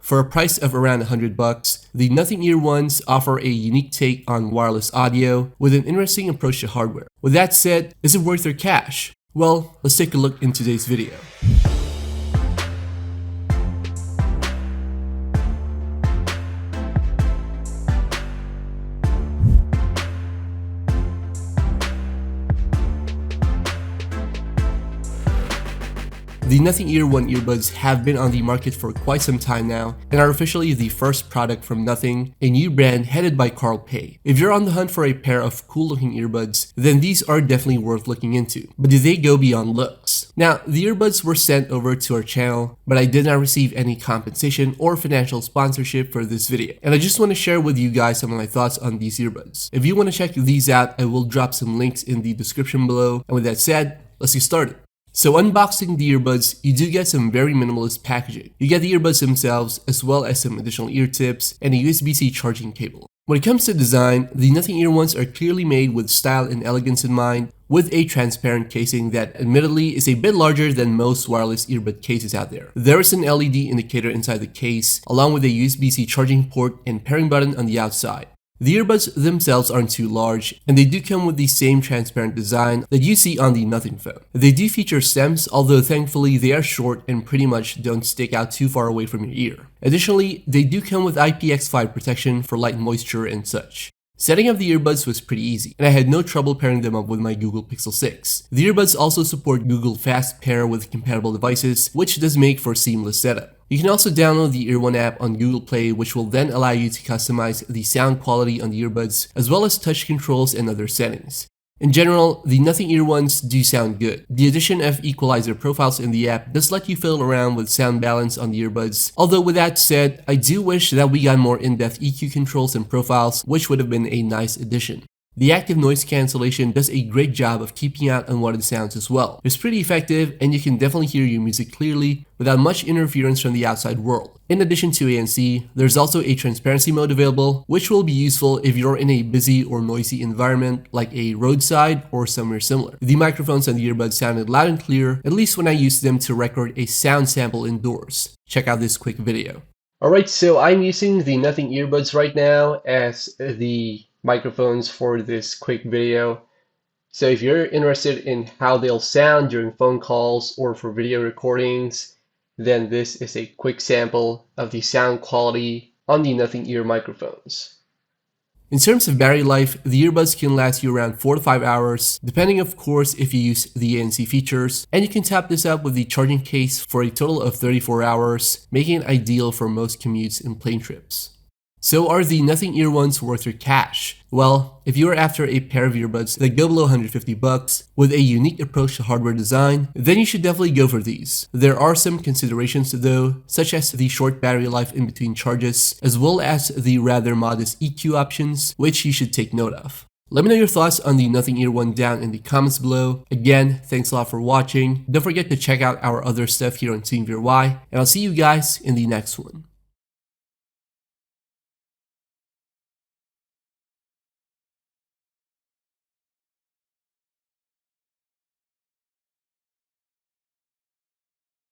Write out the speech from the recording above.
For a price of around $100, the Nothing Ear ones offer a unique take on wireless audio with an interesting approach to hardware. With that said, is it worth their cash? Well, let's take a look in today's video. The Nothing Ear 1 earbuds have been on the market for quite some time now and are officially the first product from Nothing, a new brand headed by Carl Pei. If you're on the hunt for a pair of cool looking earbuds, then these are definitely worth looking into. But do they go beyond looks? Now, the earbuds were sent over to our channel, but I did not receive any compensation or financial sponsorship for this video. And I just want to share with you guys some of my thoughts on these earbuds. If you want to check these out, I will drop some links in the description below. And with that said, let's get started. So unboxing the earbuds, you do get some very minimalist packaging. You get the earbuds themselves, as well as some additional ear tips and a USB-C charging cable. When it comes to design, the Nothing Ear ones are clearly made with style and elegance in mind, with a transparent casing that admittedly is a bit larger than most wireless earbud cases out there. There is an LED indicator inside the case, along with a USB-C charging port and pairing button on the outside. The earbuds themselves aren't too large, and they do come with the same transparent design that you see on the Nothing phone. They do feature stems, although thankfully they are short and pretty much don't stick out too far away from your ear. Additionally, they do come with IPX5 protection for light moisture and such. Setting up the earbuds was pretty easy, and I had no trouble pairing them up with my Google Pixel 6. The earbuds also support Google Fast Pair with compatible devices, which does make for seamless setup. You can also download the Ear One app on Google Play, which will then allow you to customize the sound quality on the earbuds, as well as touch controls and other settings. In general, the Nothing Ear ones do sound good. The addition of equalizer profiles in the app does let you fiddle around with sound balance on the earbuds, although with that said, I do wish that we got more in-depth EQ controls and profiles, which would have been a nice addition. The active noise cancellation does a great job of keeping out unwanted sounds as well. It's pretty effective, and you can definitely hear your music clearly without much interference from the outside world. In addition to ANC, there's also a transparency mode available, which will be useful if you're in a busy or noisy environment like a roadside or somewhere similar. The microphones on the earbuds sounded loud and clear, at least when I used them to record a sound sample indoors. Check out this quick video. Alright, so I'm using the Nothing earbuds right now as the microphones for this quick video. So if you're interested in how they'll sound during phone calls or for video recordings, then this is a quick sample of the sound quality on the Nothing Ear microphones. In terms of battery life, the earbuds can last you around 4 to 5 hours, depending of course if you use the ANC features, and you can top this up with the charging case for a total of 34 hours, making it ideal for most commutes and plane trips. So are the Nothing Ear ones worth your cash? Well, if you are after a pair of earbuds that go below $150 with a unique approach to hardware design, then you should definitely go for these. There are some considerations though, such as the short battery life in between charges, as well as the rather modest EQ options, which you should take note of. Let me know your thoughts on the Nothing Ear one down in the comments below. Again, thanks a lot for watching. Don't forget to check out our other stuff here on Team VRY, and I'll see you guys in the next one.